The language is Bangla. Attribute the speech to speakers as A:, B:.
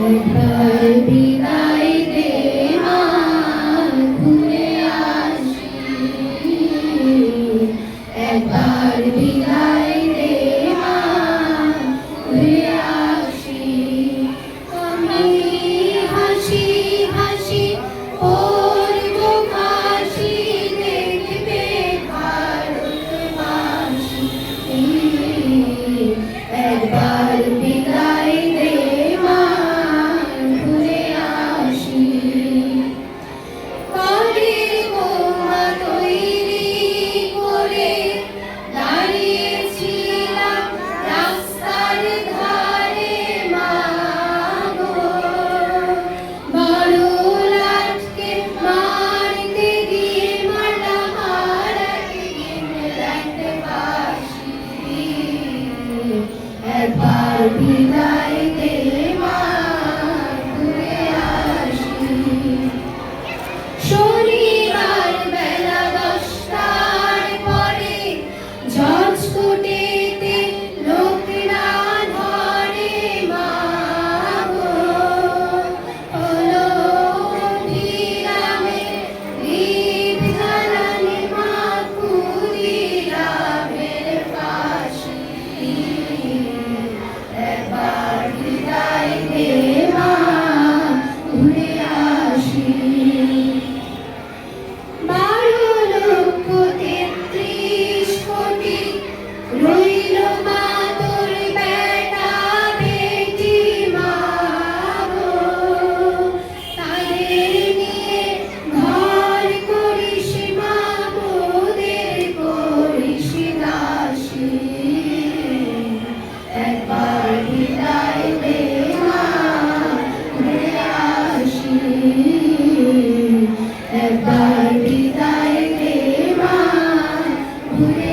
A: একবার বিদায় দে মা, ঘুরে আসি। একবার বিদায় দে মা, ঘুরে আসি। আমি হাসি হাসি পড়ব ফাঁসি, দেখবে ভারতবাসী। একবার বিদায় দে মা, ঘুরে আসি। কাঠের বোমা তৈরি করে দাঁড়িয়েছিলাম রাস্তার ধারে মা গো। বড় লাটকে মারতে গিয়ে মারলা হারাকে ইংল্যান্ড বাসী। একবার বিদায় দে মা, ঘুরে আসি। শনিবার বেলা 10টার পরে জজ কোর্টেতে লোক না ধরে মা গো। হলো অভিরামের দীপ জ্বালানি মা, ক্ষুদিরামের ফাঁসি। একবার বিদায় দে মা, ঘুরে আসি। 12,33 কোটি রইল মা তোর বেটা বেটি মা গো। তাদের নিয়ে ঘর করিস মা, মোদের করিস দাসী। একবার বিদায় দে মা, ঘুরে আসি। একবার বিদায় দে মা, ঘুরে